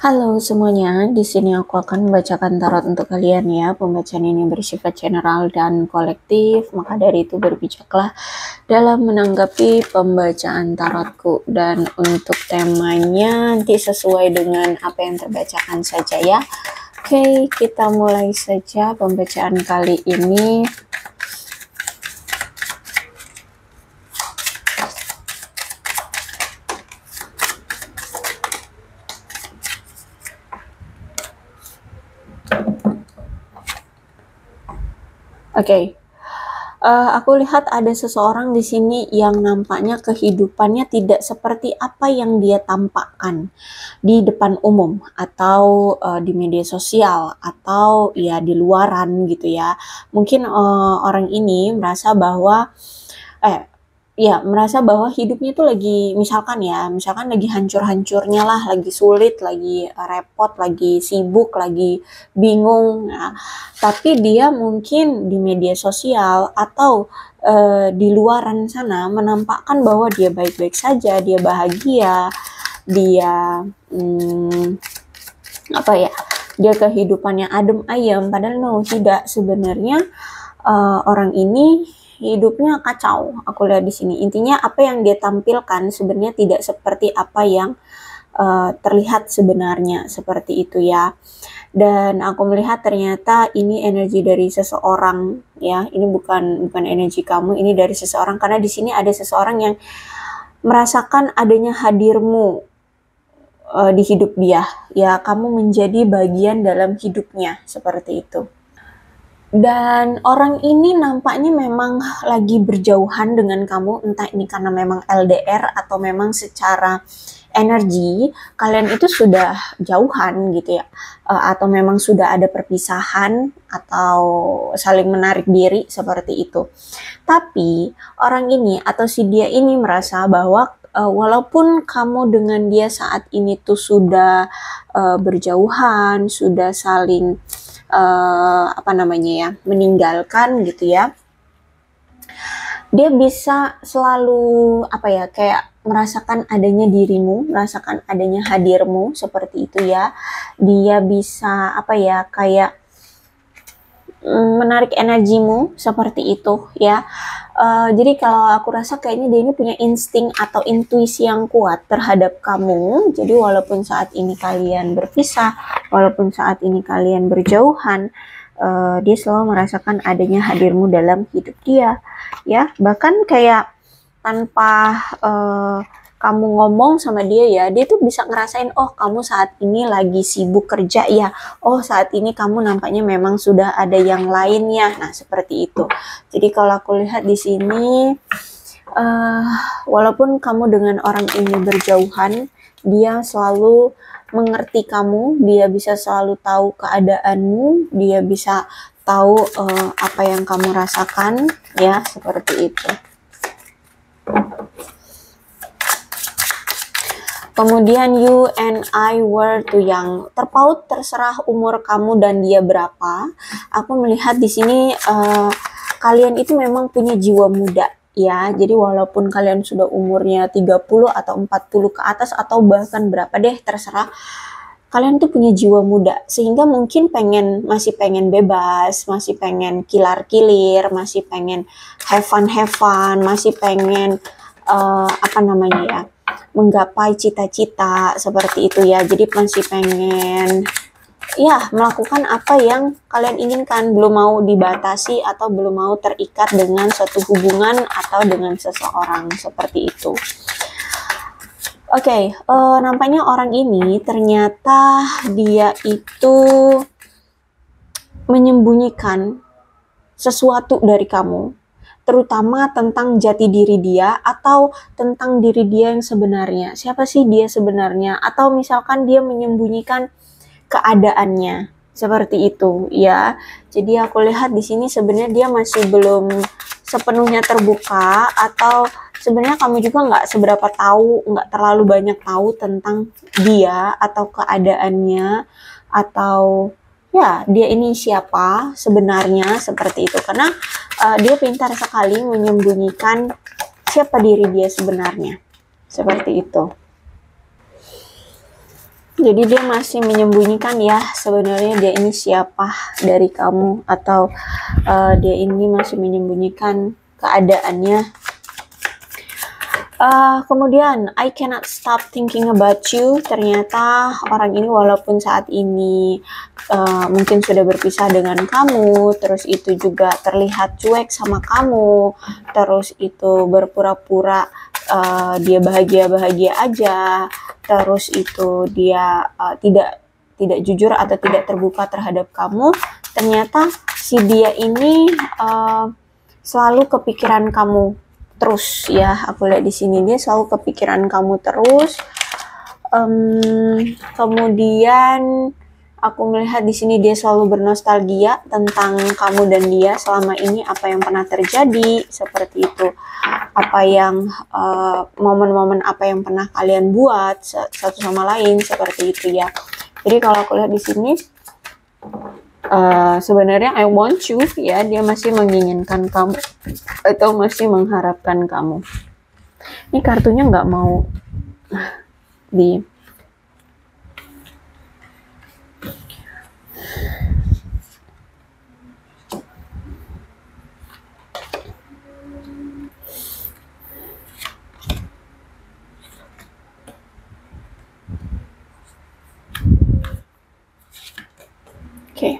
Halo semuanya, di sini aku akan membacakan tarot untuk kalian ya. Pembacaan ini bersifat general dan kolektif, maka dari itu berbijaklah dalam menanggapi pembacaan tarotku. Dan untuk temanya nanti sesuai dengan apa yang terbacakan saja ya. Oke, kita mulai saja pembacaan kali ini. Oke, aku lihat ada seseorang di sini yang nampaknya kehidupannya tidak seperti apa yang dia tampakkan di depan umum atau di media sosial atau ya di luaran gitu ya. Mungkin orang ini merasa bahwa merasa bahwa hidupnya itu lagi misalkan lagi hancur-hancurnya lah, lagi sulit, lagi repot, lagi sibuk, lagi bingung. Nah, tapi dia mungkin di media sosial atau di luaran sana menampakkan bahwa dia baik-baik saja, dia bahagia, dia dia kehidupannya adem ayem. Padahal no, tidak, sebenarnya orang ini hidupnya kacau. Aku lihat di sini. Intinya apa yang dia tampilkan sebenarnya tidak seperti apa yang terlihat sebenarnya, seperti itu ya. Dan aku melihat ternyata ini energi dari seseorang ya. Ini bukan energi kamu, ini dari seseorang, karena di sini ada seseorang yang merasakan adanya hadirmu di hidup dia. Ya, kamu menjadi bagian dalam hidupnya, seperti itu. Dan orang ini nampaknya memang lagi berjauhan dengan kamu, entah ini karena memang LDR atau memang secara energi kalian itu sudah jauhan gitu ya, atau memang sudah ada perpisahan atau saling menarik diri seperti itu. Tapi orang ini atau si dia ini merasa bahwa walaupun kamu dengan dia saat ini tuh sudah berjauhan, sudah saling meninggalkan gitu ya, dia bisa selalu kayak merasakan adanya dirimu, merasakan adanya hadirmu, seperti itu ya. Dia bisa kayak menarik energimu, seperti itu ya. Jadi kalau aku rasa kayaknya dia ini punya insting atau intuisi yang kuat terhadap kamu. Jadi walaupun saat ini kalian berpisah, walaupun saat ini kalian berjauhan, dia selalu merasakan adanya hadirmu dalam hidup dia ya. Bahkan kayak tanpa kamu ngomong sama dia ya, dia tuh bisa ngerasain, oh kamu saat ini lagi sibuk kerja ya, oh saat ini kamu nampaknya memang sudah ada yang lainnya. Nah, seperti itu. Jadi kalau aku lihat di sini, walaupun kamu dengan orang ini berjauhan, dia selalu mengerti kamu, dia bisa selalu tahu keadaanmu, dia bisa tahu apa yang kamu rasakan ya, seperti itu. Kemudian you and I were too young. Terpaut terserah umur kamu dan dia berapa. Aku melihat di sini kalian itu memang punya jiwa muda ya. Jadi walaupun kalian sudah umurnya 30 atau 40 ke atas atau bahkan berapa deh, terserah. Kalian tuh punya jiwa muda sehingga mungkin masih pengen bebas, masih pengen kilar-kilir, masih pengen have fun, masih pengen menggapai cita-cita, seperti itu ya. Jadi masih pengen ya melakukan apa yang kalian inginkan, belum mau dibatasi atau belum mau terikat dengan suatu hubungan atau dengan seseorang, seperti itu. Oke, nampaknya orang ini ternyata dia itu menyembunyikan sesuatu dari kamu, terutama tentang jati diri dia atau tentang diri dia yang sebenarnya. Siapa sih dia sebenarnya? Atau misalkan dia menyembunyikan keadaannya, seperti itu ya. Jadi aku lihat di sini sebenarnya dia masih belum sepenuhnya terbuka, atau sebenarnya kamu juga nggak terlalu banyak tahu tentang dia atau keadaannya, atau ya dia ini siapa sebenarnya, seperti itu. Karena dia pintar sekali menyembunyikan siapa diri dia sebenarnya, seperti itu. Jadi dia masih menyembunyikan ya sebenarnya dia ini siapa dari kamu, atau dia ini masih menyembunyikan keadaannya. Kemudian I cannot stop thinking about you. Ternyata orang ini walaupun saat ini mungkin sudah berpisah dengan kamu, terus itu juga terlihat cuek sama kamu, terus itu berpura-pura dia bahagia-bahagia aja, terus itu dia tidak jujur atau tidak terbuka terhadap kamu. Ternyata si dia ini selalu kepikiran kamu terus ya. Aku lihat di sini dia selalu kepikiran kamu terus. Kemudian aku melihat di sini dia selalu bernostalgia tentang kamu dan dia selama ini, apa yang pernah terjadi seperti itu, apa yang momen-momen apa yang pernah kalian buat satu sama lain seperti itu ya. Jadi kalau aku lihat di sini sebenarnya I want you ya, dia masih menginginkan kamu atau masih mengharapkan kamu. Ini kartunya nggak mau di oke.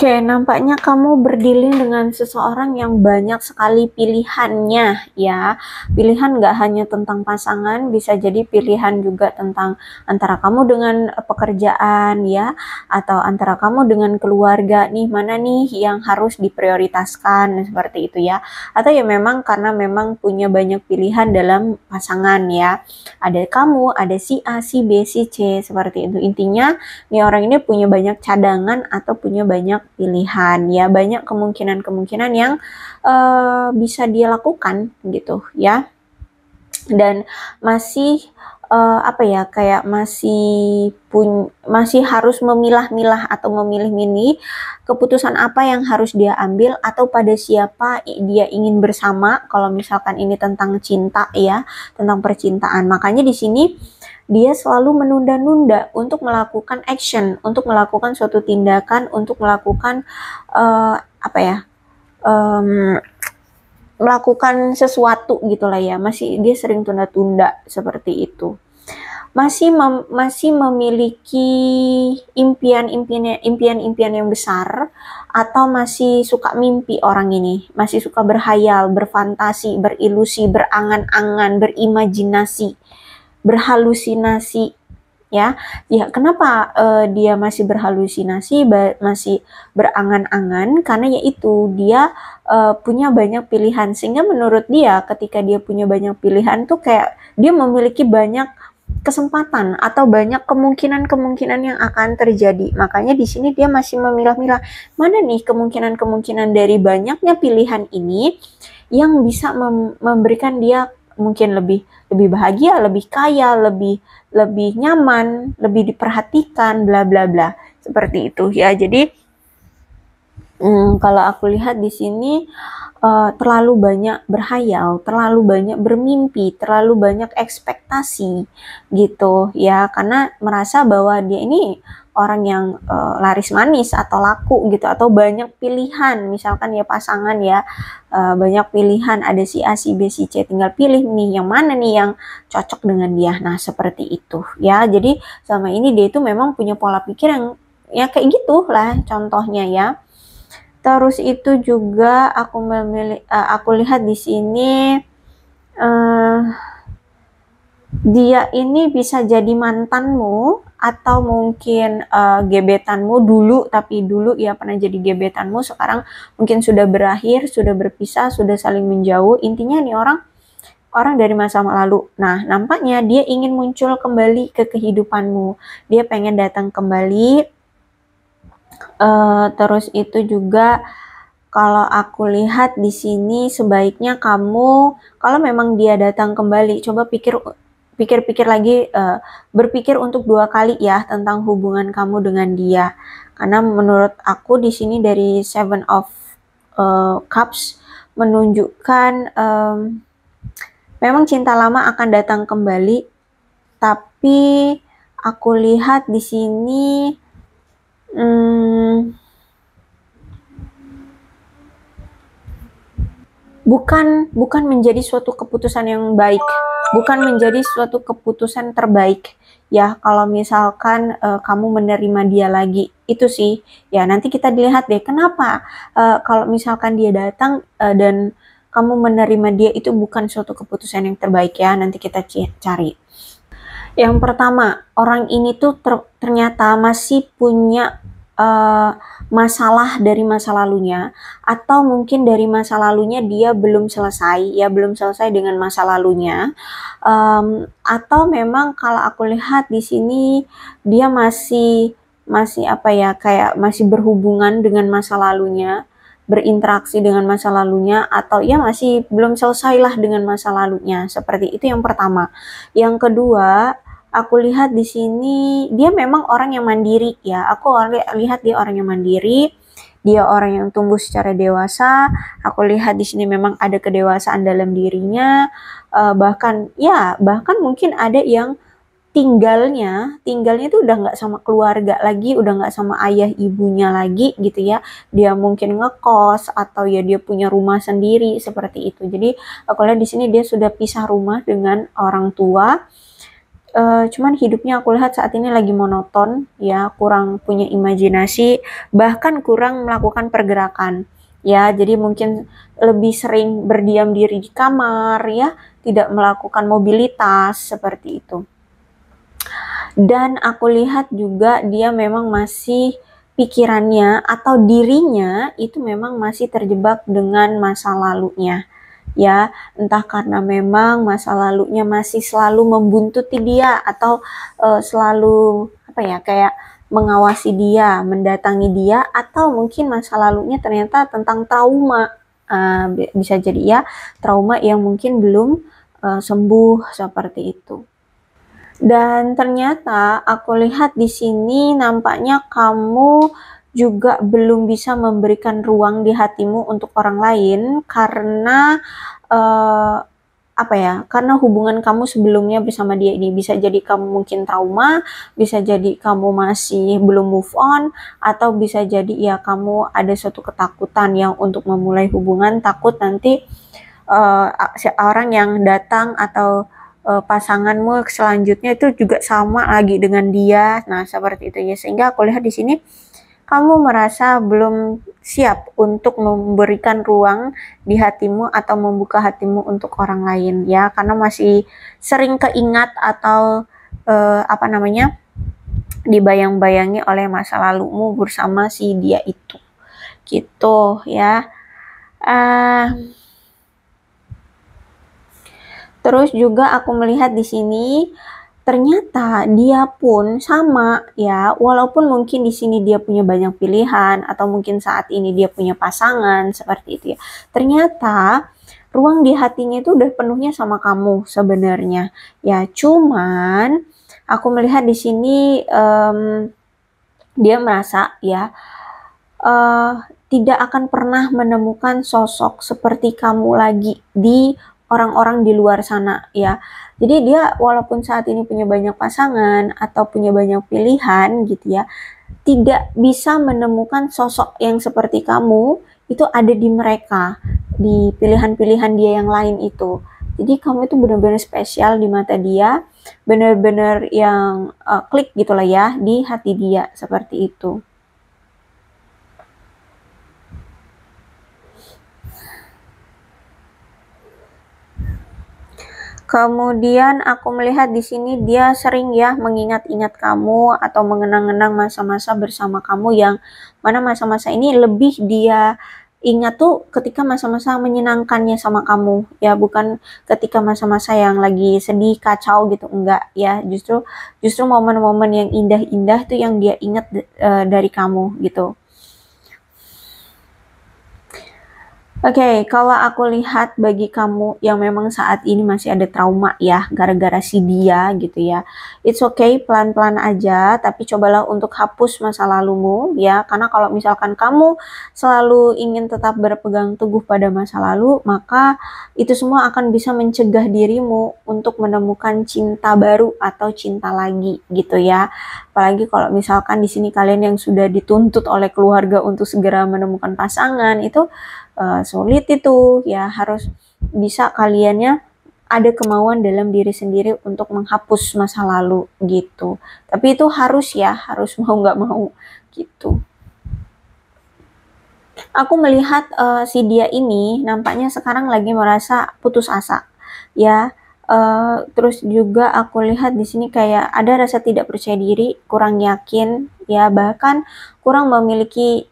Oke, nampaknya kamu berdealing dengan seseorang yang banyak sekali pilihannya ya. Pilihan nggak hanya tentang pasangan, bisa jadi pilihan juga tentang antara kamu dengan pekerjaan ya, atau antara kamu dengan keluarga nih, mana nih yang harus diprioritaskan seperti itu ya. Atau ya memang karena memang punya banyak pilihan dalam pasangan ya. Ada kamu, ada si A, si B, si C seperti itu. Intinya nih orang ini punya banyak cadangan atau punya banyak pilihan ya, banyak kemungkinan-kemungkinan yang bisa dia lakukan gitu ya. Dan masih apa ya, kayak masih harus memilah-milah atau memilih-milih keputusan apa yang harus dia ambil atau pada siapa dia ingin bersama. Kalau misalkan ini tentang cinta ya, tentang percintaan, makanya di sini dia selalu menunda-nunda untuk melakukan action, untuk melakukan suatu tindakan, untuk melakukan apa ya, melakukan sesuatu gitulah ya. Masih dia sering tunda-tunda seperti itu. Masih memiliki impian-impian yang besar, atau masih suka mimpi orang ini, masih suka berhayal, berfantasi, berilusi, berangan-angan, berimajinasi, berhalusinasi ya. Ya, kenapa dia masih berhalusinasi, masih berangan-angan? Karena yaitu dia punya banyak pilihan, sehingga menurut dia ketika dia punya banyak pilihan tuh kayak dia memiliki banyak kesempatan atau banyak kemungkinan-kemungkinan yang akan terjadi. Makanya di sini dia masih memilah-milah mana nih kemungkinan-kemungkinan dari banyaknya pilihan ini yang bisa memberikan dia mungkin lebih bahagia, lebih kaya, lebih nyaman, lebih diperhatikan, bla bla bla. Seperti itu ya. Jadi kalau aku lihat di sini terlalu banyak berhayal, terlalu banyak bermimpi, terlalu banyak ekspektasi gitu ya, karena merasa bahwa dia ini orang yang laris manis atau laku gitu, atau banyak pilihan, misalkan ya pasangan ya, banyak pilihan, ada si A, si B, si C, tinggal pilih nih yang mana nih yang cocok dengan dia. Nah seperti itu ya. Jadi selama ini dia itu memang punya pola pikir yang ya kayak gitu lah contohnya ya. Terus itu juga aku lihat di sini dia ini bisa jadi mantanmu, atau mungkin gebetanmu dulu, tapi dulu ya pernah jadi gebetanmu, sekarang mungkin sudah berakhir, sudah berpisah, sudah saling menjauh. Intinya nih orang dari masa lalu. Nah, nampaknya dia ingin muncul kembali ke kehidupanmu. Dia pengen datang kembali. Terus itu juga kalau aku lihat di sini sebaiknya kamu, kalau memang dia datang kembali, coba pikir-pikir lagi, berpikir untuk 2 kali ya tentang hubungan kamu dengan dia. Karena menurut aku di sini dari Seven of Cups menunjukkan memang cinta lama akan datang kembali, tapi aku lihat di sini bukan menjadi suatu keputusan yang baik, bukan menjadi suatu keputusan terbaik ya kalau misalkan kamu menerima dia lagi. Itu sih ya, nanti kita dilihat deh kenapa kalau misalkan dia datang dan kamu menerima dia itu bukan suatu keputusan yang terbaik ya, nanti kita cari. Yang pertama, orang ini tuh ternyata masih punya masalah dari masa lalunya, atau mungkin dari masa lalunya dia belum selesai ya, belum selesai dengan masa lalunya, atau memang kalau aku lihat di sini dia masih apa ya, kayak masih berhubungan dengan masa lalunya, berinteraksi dengan masa lalunya, atau ya masih belum selesailah dengan masa lalunya. Seperti itu yang pertama. Yang kedua, aku lihat di sini dia memang orang yang mandiri ya. Aku lihat dia orang yang mandiri. Dia orang yang tumbuh secara dewasa. Aku lihat di sini memang ada kedewasaan dalam dirinya. Bahkan mungkin ada yang tinggalnya itu udah nggak sama keluarga lagi, udah nggak sama ayah ibunya lagi gitu ya. Dia mungkin ngekos atau ya dia punya rumah sendiri seperti itu. Jadi aku lihat di sini dia sudah pisah rumah dengan orang tua. Cuman hidupnya aku lihat saat ini lagi monoton ya, kurang punya imajinasi, bahkan kurang melakukan pergerakan ya. Jadi mungkin lebih sering berdiam diri di kamar ya, tidak melakukan mobilitas seperti itu. Dan aku lihat juga dia memang masih pikirannya atau dirinya itu memang masih terjebak dengan masa lalunya ya, entah karena memang masa lalunya masih selalu membuntuti dia atau selalu apa ya, kayak mengawasi dia, mendatangi dia, atau mungkin masa lalunya ternyata tentang trauma, bisa jadi ya, trauma yang mungkin belum sembuh seperti itu. Dan ternyata aku lihat di sini nampaknya kamu juga belum bisa memberikan ruang di hatimu untuk orang lain karena karena hubungan kamu sebelumnya bersama dia ini, bisa jadi kamu mungkin trauma, bisa jadi kamu masih belum move on, atau bisa jadi ya kamu ada suatu ketakutan yang untuk memulai hubungan, takut nanti orang yang datang atau pasanganmu selanjutnya itu juga sama lagi dengan dia. Nah, seperti itu ya. Sehingga aku lihat di sini kamu merasa belum siap untuk memberikan ruang di hatimu atau membuka hatimu untuk orang lain ya, karena masih sering keingat atau dibayang-bayangi oleh masa lalumu bersama si dia itu. Gitu ya. Terus juga aku melihat di sini ternyata dia pun sama ya, walaupun mungkin di sini dia punya banyak pilihan atau mungkin saat ini dia punya pasangan seperti itu ya. Ternyata ruang di hatinya itu udah penuhnya sama kamu sebenarnya. Ya, cuman aku melihat di sini dia merasa ya tidak akan pernah menemukan sosok seperti kamu lagi di orang-orang di luar sana ya. Jadi dia walaupun saat ini punya banyak pasangan atau punya banyak pilihan gitu ya, tidak bisa menemukan sosok yang seperti kamu itu ada di mereka, di pilihan-pilihan dia yang lain itu. Jadi kamu itu benar-benar spesial di mata dia, benar-benar yang klik gitulah ya di hati dia, seperti itu. Kemudian aku melihat di sini dia sering ya mengingat-ingat kamu atau mengenang-enang masa-masa bersama kamu, yang mana masa-masa ini lebih dia ingat tuh ketika masa-masa menyenangkannya sama kamu ya, bukan ketika masa-masa yang lagi sedih, kacau gitu, enggak ya. Justru momen-momen yang indah-indah tuh yang dia ingat dari kamu gitu. Oke, kalau aku lihat bagi kamu yang memang saat ini masih ada trauma ya, gara-gara si dia gitu ya, it's okay, pelan-pelan aja, tapi cobalah untuk hapus masa lalumu ya, karena kalau misalkan kamu selalu ingin tetap berpegang teguh pada masa lalu, maka itu semua akan bisa mencegah dirimu untuk menemukan cinta baru atau cinta lagi gitu ya. Apalagi kalau misalkan di sini kalian yang sudah dituntut oleh keluarga untuk segera menemukan pasangan, itu sulit itu ya, harus bisa kaliannya ada kemauan dalam diri sendiri untuk menghapus masa lalu gitu. Tapi itu harus ya, harus mau nggak mau gitu. Aku melihat si dia ini nampaknya sekarang lagi merasa putus asa ya. Terus juga aku lihat di sini kayak ada rasa tidak percaya diri, kurang yakin ya, bahkan kurang memiliki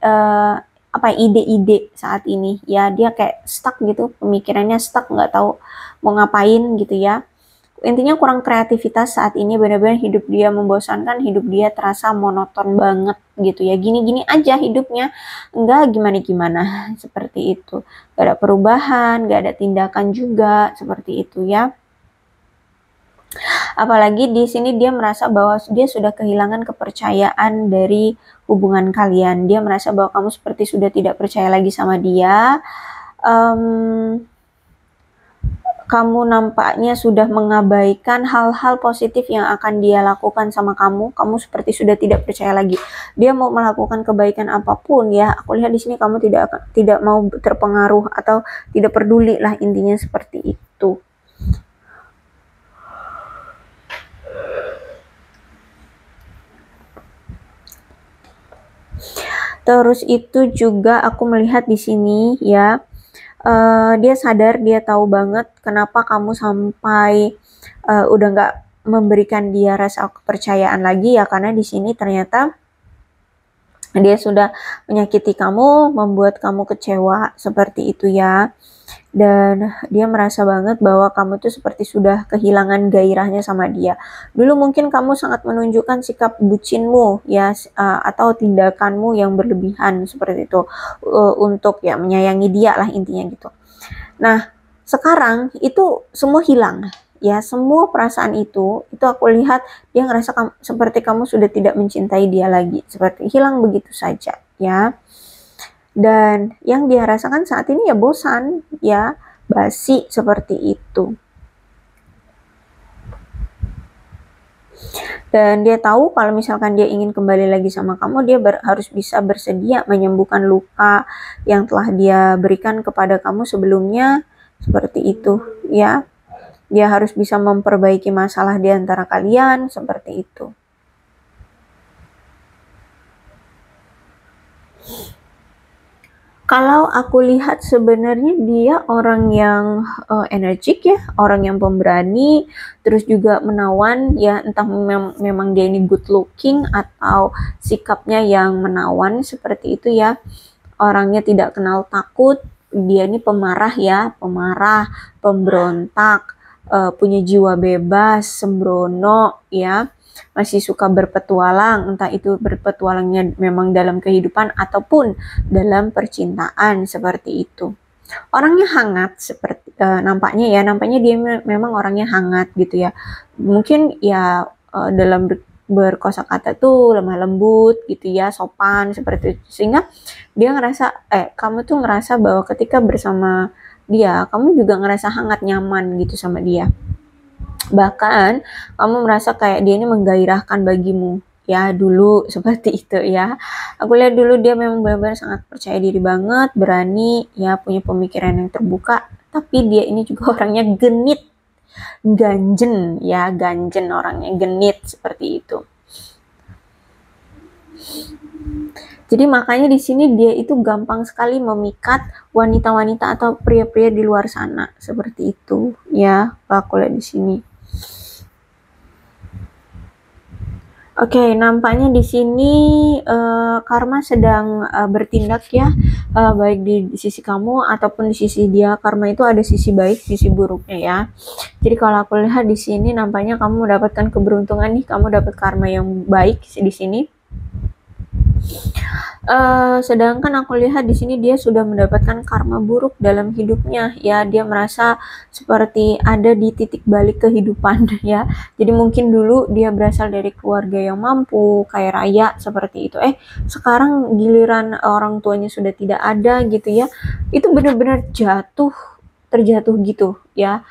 apa ide-ide saat ini ya. Dia kayak stuck gitu, pemikirannya stuck, nggak tahu mau ngapain gitu ya. Intinya kurang kreativitas saat ini, benar-benar hidup dia membosankan, hidup dia terasa monoton banget gitu ya, gini-gini aja hidupnya, enggak gimana-gimana seperti itu, gak ada perubahan, gak ada tindakan juga seperti itu ya. Apalagi di sini dia merasa bahwa dia sudah kehilangan kepercayaan dari hubungan kalian, dia merasa bahwa kamu seperti sudah tidak percaya lagi sama dia. Kamu nampaknya sudah mengabaikan hal-hal positif yang akan dia lakukan sama kamu. Kamu seperti sudah tidak percaya lagi. Dia mau melakukan kebaikan apapun ya. Aku lihat di sini kamu tidak mau terpengaruh atau tidak peduli lah, intinya seperti itu. Terus itu juga aku melihat di sini ya. Dia sadar, dia tahu banget kenapa kamu sampai udah nggak memberikan dia rasa kepercayaan lagi ya, karena di sini ternyata dia sudah menyakiti kamu, membuat kamu kecewa seperti itu ya. Dan dia merasa banget bahwa kamu tuh seperti sudah kehilangan gairahnya sama dia. Dulu mungkin kamu sangat menunjukkan sikap bucinmu ya, atau tindakanmu yang berlebihan seperti itu, untuk ya menyayangi dia lah intinya gitu. Nah, sekarang itu semua hilang ya, semua perasaan itu aku lihat dia ngerasa seperti kamu sudah tidak mencintai dia lagi, seperti hilang begitu saja ya. Dan yang dia rasakan saat ini ya bosan ya, basi seperti itu. Dan dia tahu kalau misalkan dia ingin kembali lagi sama kamu, dia harus bisa bersedia menyembuhkan luka yang telah dia berikan kepada kamu sebelumnya, seperti itu ya. Dia harus bisa memperbaiki masalah di antara kalian, seperti itu. Kalau aku lihat sebenarnya dia orang yang energik ya, orang yang pemberani, terus juga menawan ya, entah memang dia ini good looking atau sikapnya yang menawan seperti itu ya. Orangnya tidak kenal takut, dia ini pemarah ya, pemarah, pemberontak, punya jiwa bebas, sembrono ya, masih suka berpetualang, entah itu berpetualangnya memang dalam kehidupan ataupun dalam percintaan seperti itu. Orangnya hangat seperti nampaknya dia memang orangnya hangat gitu ya. Mungkin ya dalam berkosakata tuh lemah lembut gitu ya, sopan seperti itu, sehingga dia ngerasa kamu tuh ngerasa bahwa ketika bersama dia kamu juga ngerasa hangat, nyaman gitu sama dia. Bahkan kamu merasa kayak dia ini menggairahkan bagimu ya dulu seperti itu ya. Aku lihat dulu dia memang benar-benar sangat percaya diri banget, berani ya, punya pemikiran yang terbuka, tapi dia ini juga orangnya genit, ganjen ya, ganjen, orangnya genit seperti itu. Jadi makanya di sini dia itu gampang sekali memikat wanita-wanita atau pria-pria di luar sana seperti itu ya. Aku lihat di sini. Oke, nampaknya di sini karma sedang bertindak ya, baik di sisi kamu ataupun di sisi dia. Karma itu ada sisi baik, sisi buruknya ya. Jadi kalau aku lihat di sini nampaknya kamu mendapatkan keberuntungan nih, kamu dapat karma yang baik di sini. Sedangkan aku lihat di sini dia sudah mendapatkan karma buruk dalam hidupnya ya, dia merasa seperti ada di titik balik kehidupan ya. Jadi mungkin dulu dia berasal dari keluarga yang mampu, kaya raya seperti itu. Sekarang giliran orang tuanya sudah tidak ada gitu ya. Itu benar-benar terjatuh gitu ya.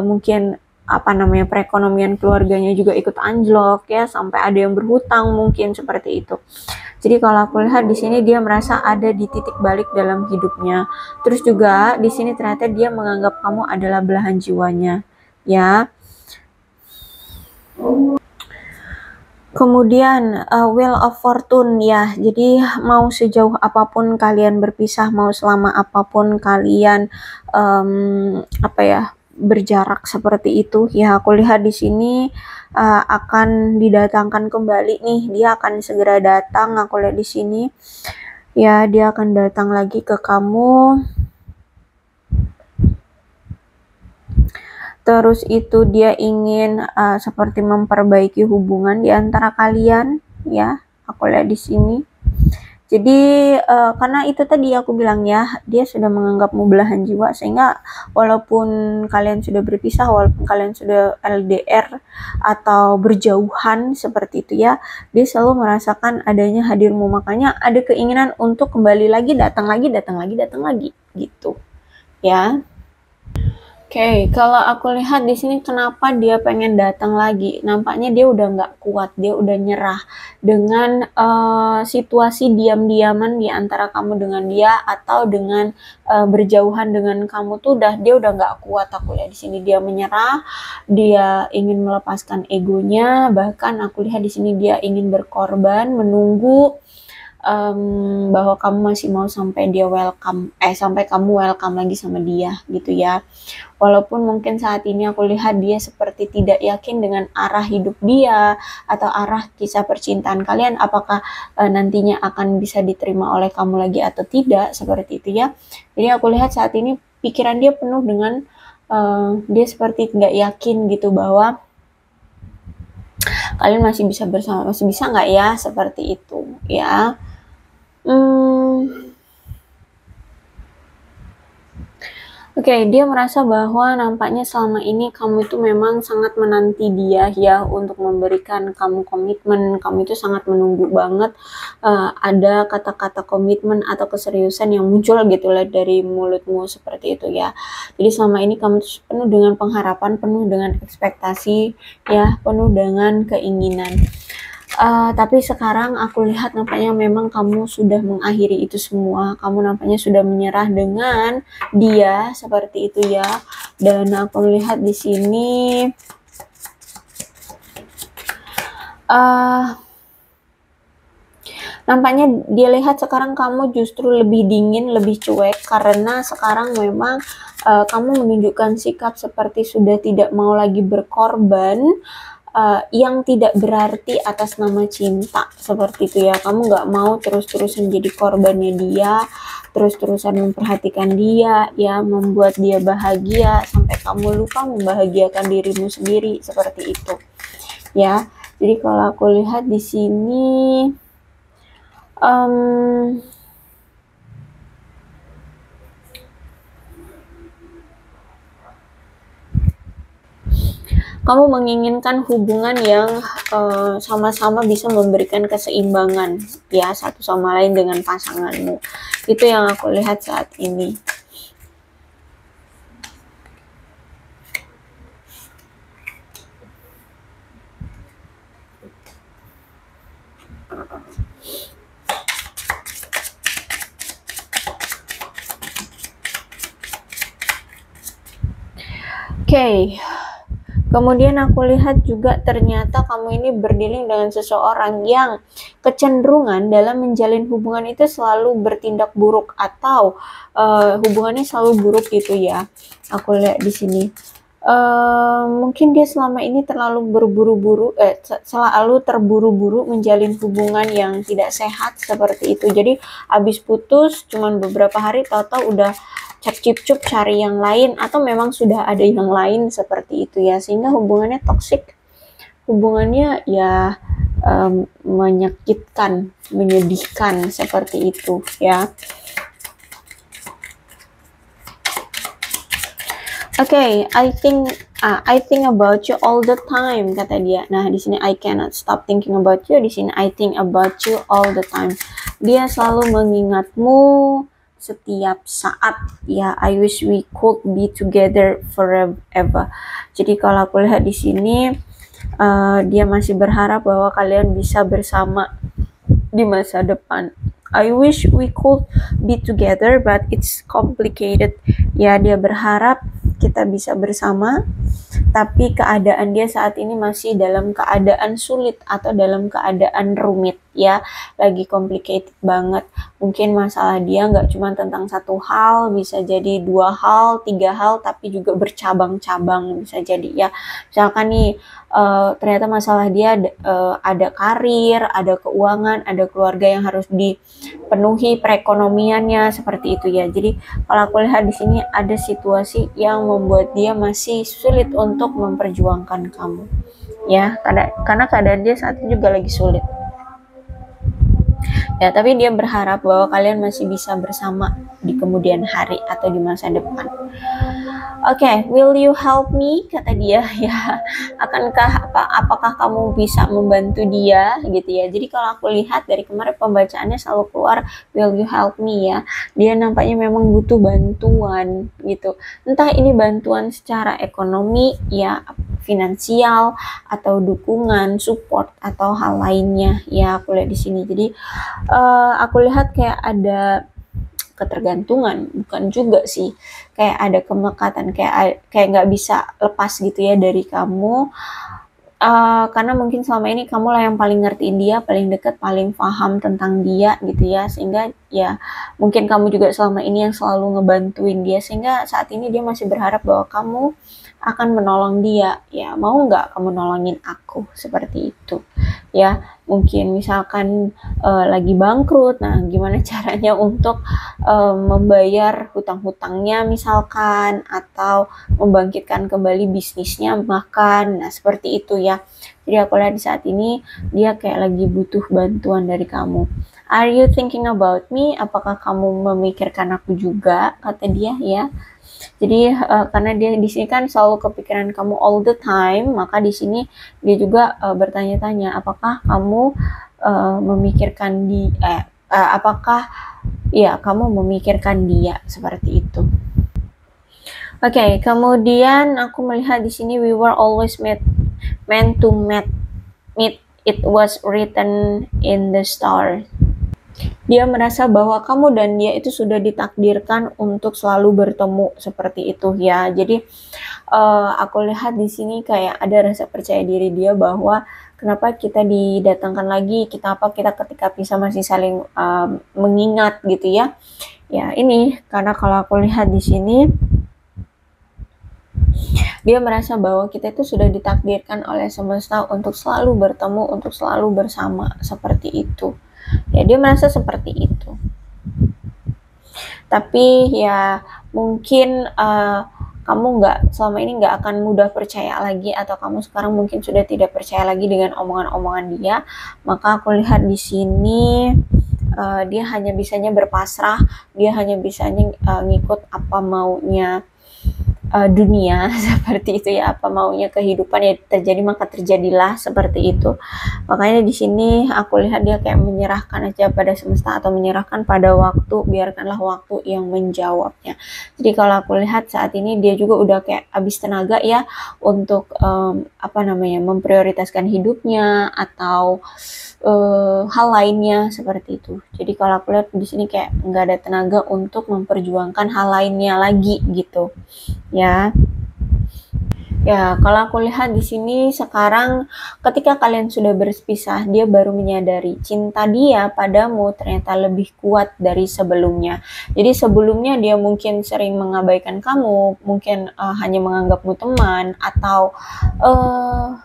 Mungkin apa namanya, perekonomian keluarganya juga ikut anjlok ya, sampai ada yang berhutang mungkin seperti itu. Jadi kalau aku lihat di sini dia merasa ada di titik balik dalam hidupnya. Terus juga di sini ternyata dia menganggap kamu adalah belahan jiwanya, ya. Kemudian Wheel of Fortune ya. Jadi mau sejauh apapun kalian berpisah, mau selama apapun kalian apa ya, berjarak seperti itu ya, aku lihat di sini akan didatangkan kembali nih, dia akan segera datang. Aku lihat di sini ya, dia akan datang lagi ke kamu. Terus itu dia ingin seperti memperbaiki hubungan di antara kalian ya, aku lihat di sini. Jadi karena itu tadi aku bilang ya, dia sudah menganggapmu belahan jiwa, sehingga walaupun kalian sudah berpisah, walaupun kalian sudah LDR atau berjauhan seperti itu ya, dia selalu merasakan adanya hadirmu. Makanya ada keinginan untuk kembali lagi, datang lagi gitu ya. Oke, kalau aku lihat di sini kenapa dia pengen datang lagi, nampaknya dia udah nggak kuat, dia udah nyerah dengan situasi diam-diaman di antara kamu dengan dia, atau dengan berjauhan dengan kamu tuh dia udah nggak kuat. Aku lihat di sini dia menyerah, dia ingin melepaskan egonya, bahkan aku lihat di sini dia ingin berkorban, menunggu bahwa kamu masih mau sampai kamu welcome lagi sama dia gitu ya. Walaupun mungkin saat ini aku lihat dia seperti tidak yakin dengan arah hidup dia atau arah kisah percintaan kalian, apakah nantinya akan bisa diterima oleh kamu lagi atau tidak, seperti itu ya. Jadi aku lihat saat ini pikiran dia penuh dengan dia seperti nggak yakin gitu bahwa kalian masih bisa bersama, masih bisa nggak ya, seperti itu ya. Oke, dia merasa bahwa nampaknya selama ini kamu itu memang sangat menanti dia ya, untuk memberikan kamu komitmen. Kamu itu sangat menunggu banget ada kata-kata komitmen atau keseriusan yang muncul gitu lah dari mulutmu, seperti itu ya. Jadi selama ini kamu tuh penuh dengan pengharapan, penuh dengan ekspektasi ya, penuh dengan keinginan. Tapi sekarang aku lihat nampaknya memang kamu sudah mengakhiri itu semua. Kamu nampaknya sudah menyerah dengan dia, seperti itu ya. Dan aku lihat di sini nampaknya dia lihat sekarang kamu justru lebih dingin, lebih cuek, karena sekarang memang kamu menunjukkan sikap seperti sudah tidak mau lagi berkorban yang tidak berarti atas nama cinta, seperti itu ya. Kamu nggak mau terus-terusan jadi korbannya dia, terus-terusan memperhatikan dia ya, membuat dia bahagia sampai kamu lupa membahagiakan dirimu sendiri, seperti itu ya. Jadi kalau aku lihat di sini kamu menginginkan hubungan yang sama-sama bisa memberikan keseimbangan ya, satu sama lain dengan pasanganmu. Itu yang aku lihat saat ini. Oke. Kemudian aku lihat juga ternyata kamu ini berdealing dengan seseorang yang kecenderungan dalam menjalin hubungan itu selalu bertindak buruk, atau hubungannya selalu buruk gitu ya. Aku lihat di sini. Mungkin dia selama ini selalu terburu-buru menjalin hubungan yang tidak sehat, seperti itu. Jadi habis putus cuman beberapa hari, tahu-tahu udah cip-cip cari yang lain, atau memang sudah ada yang lain, seperti itu ya, sehingga hubungannya toksik, hubungannya ya menyakitkan, menyedihkan seperti itu ya. Okay, I think about you all the time, kata dia. Nah, di sini I cannot stop thinking about you. Di sini I think about you all the time. Dia selalu mengingatmu setiap saat. Ya, I wish we could be together forever. Jadi kalau aku lihat di sini, dia masih berharap bahwa kalian bisa bersama di masa depan. I wish we could be together, but it's complicated. Ya, dia berharap kita bisa bersama, tapi keadaan dia saat ini masih dalam keadaan sulit atau dalam keadaan rumit ya, lagi complicated banget. Mungkin masalah dia nggak cuma tentang satu hal, bisa jadi 2 hal, 3 hal, tapi juga bercabang-cabang bisa jadi ya. Misalkan nih ternyata masalah dia ada karir, ada keuangan, ada keluarga yang harus dipenuhi perekonomiannya seperti itu ya. Jadi kalau aku lihat di sini ada situasi yang membuat dia masih sulit untuk memperjuangkan kamu ya, karena keadaan dia saat ini juga lagi sulit ya, tapi dia berharap bahwa kalian masih bisa bersama di kemudian hari atau di masa depan. Okay, will you help me, kata dia ya. Apakah kamu bisa membantu dia gitu ya. Jadi kalau aku lihat dari kemarin pembacaannya selalu keluar will you help me ya. Dia nampaknya memang butuh bantuan gitu. Entah ini bantuan secara ekonomi ya, finansial atau dukungan, support atau hal lainnya ya, aku lihat di sini. Jadi aku lihat kayak ada ketergantungan, bukan juga sih, kayak ada kemekatan, kayak nggak bisa lepas gitu ya dari kamu, karena mungkin selama ini kamu lah yang paling ngertiin dia, paling dekat, paling paham tentang dia gitu ya, sehingga ya mungkin kamu juga selama ini yang selalu ngebantuin dia, sehingga saat ini dia masih berharap bahwa kamu akan menolong dia ya. Mau nggak kamu nolongin aku, seperti itu ya. Mungkin misalkan lagi bangkrut, nah gimana caranya untuk membayar hutang-hutangnya misalkan, atau membangkitkan kembali bisnisnya bahkan, nah seperti itu ya. Jadi aku lihat di saat ini dia kayak lagi butuh bantuan dari kamu. Are you thinking about me? Apakah kamu memikirkan aku juga, kata dia ya. Jadi karena dia di sini kan selalu kepikiran kamu all the time, maka di sini dia juga bertanya-tanya apakah kamu memikirkan apakah ya kamu memikirkan dia, seperti itu. Oke, kemudian aku melihat di sini we were always meant to meet. It was written in the stars. Dia merasa bahwa kamu dan dia itu sudah ditakdirkan untuk selalu bertemu, seperti itu ya. Jadi aku lihat di sini kayak ada rasa percaya diri dia bahwa kenapa kita didatangkan lagi, kita ketika bisa masih saling mengingat gitu ya. Ya ini karena kalau aku lihat di sini dia merasa bahwa kita itu sudah ditakdirkan oleh semesta untuk selalu bertemu, untuk selalu bersama, seperti itu. Ya dia merasa seperti itu. Tapi ya mungkin kamu selama ini nggak akan mudah percaya lagi, atau kamu sekarang mungkin sudah tidak percaya lagi dengan omongan-omongan dia. Maka aku lihat di sini dia hanya bisanya berpasrah, dia hanya bisanya ngikut apa maunya dunia, seperti itu ya, apa maunya kehidupan ya terjadi maka terjadilah, seperti itu. Makanya di sini aku lihat dia kayak menyerahkan aja pada semesta atau menyerahkan pada waktu, biarkanlah waktu yang menjawabnya. Jadi kalau aku lihat saat ini dia juga udah kayak habis tenaga ya untuk memprioritaskan hidupnya atau hal lainnya, seperti itu. Jadi kalau aku lihat di sini kayak nggak ada tenaga untuk memperjuangkan hal lainnya lagi gitu ya. Ya, kalau aku lihat di sini sekarang ketika kalian sudah berpisah, dia baru menyadari cinta dia padamu ternyata lebih kuat dari sebelumnya. Jadi sebelumnya dia mungkin sering mengabaikan kamu, mungkin hanya menganggapmu teman, atau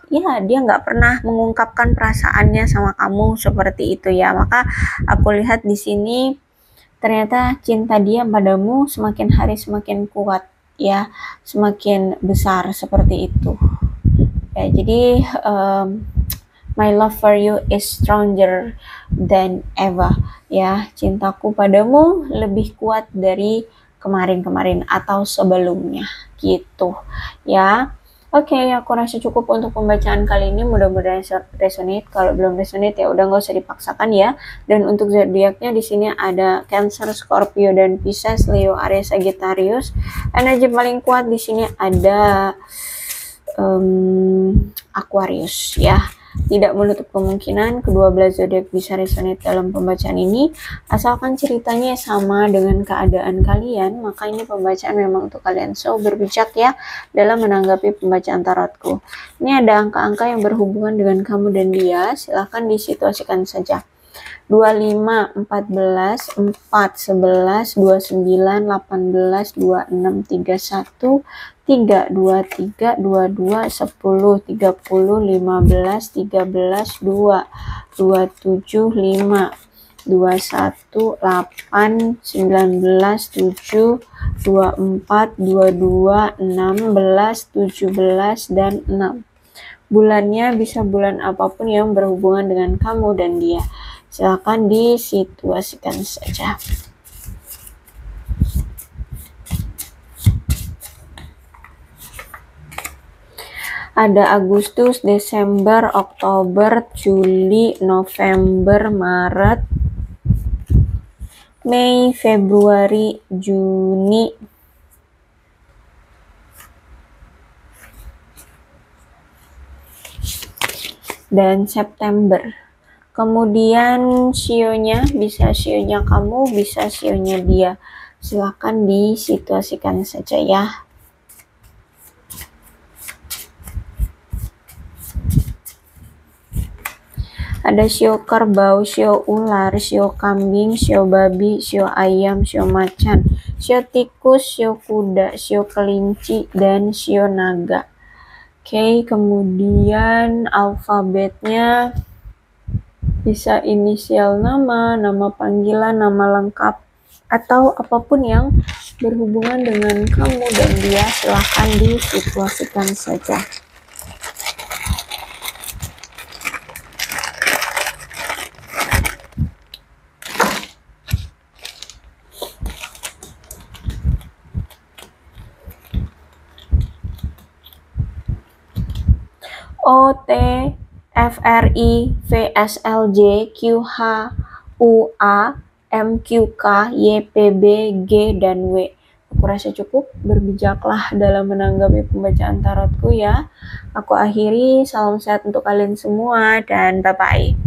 ya dia nggak pernah mengungkapkan perasaannya sama kamu, seperti itu ya. Maka aku lihat di sini ternyata cinta dia padamu semakin hari semakin kuat ya, semakin besar, seperti itu ya. Jadi My love for you is stronger than ever. Ya, cintaku padamu lebih kuat dari kemarin-kemarin atau sebelumnya gitu ya. Oke, aku rasa cukup untuk pembacaan kali ini. Mudah-mudahan resonate. Kalau belum resonate ya udah nggak usah dipaksakan ya. Dan untuk zodiaknya di sini ada Cancer, Scorpio, dan Pisces, Leo, Aries, Sagittarius. Energi paling kuat di sini ada Aquarius ya. Tidak menutup kemungkinan kedua belah zodiak bisa resonate dalam pembacaan ini, asalkan ceritanya sama dengan keadaan kalian, maka ini pembacaan memang untuk kalian. So, berbijak ya dalam menanggapi pembacaan tarotku. Ini ada angka-angka yang berhubungan dengan kamu dan dia, silahkan disituasikan saja. 25, 14, 4, 11, 29, 18, 26, 31, 3, 23, 22, 10, 30, 15, 13, 2, 27, 5, 21, 8, 19, 7, 24, 22, 16, 17, dan 6. Bulannya bisa bulan apapun yang berhubungan dengan kamu dan dia. Silakan disituasikan saja. Ada Agustus, Desember, Oktober, Juli, November, Maret, Mei, Februari, Juni, dan September. Kemudian sionya bisa sionya kamu, bisa sionya dia. Silakan disituasikan saja ya. Ada sio kerbau, sio ular, sio kambing, sio babi, sio ayam, sio macan, sio tikus, sio kuda, sio kelinci, dan sio naga. Oke, kemudian alfabetnya bisa inisial nama, nama panggilan, nama lengkap, atau apapun yang berhubungan dengan kamu dan dia, silahkan disituasikan saja. O, T, F, R, I, V, S, L, J, Q, H, U, A, M, Q, K, Y, P, B, G, dan W. Aku rasa cukup, berbijaklah dalam menanggapi pembacaan tarotku ya. Aku akhiri, salam sehat untuk kalian semua, dan bye-bye.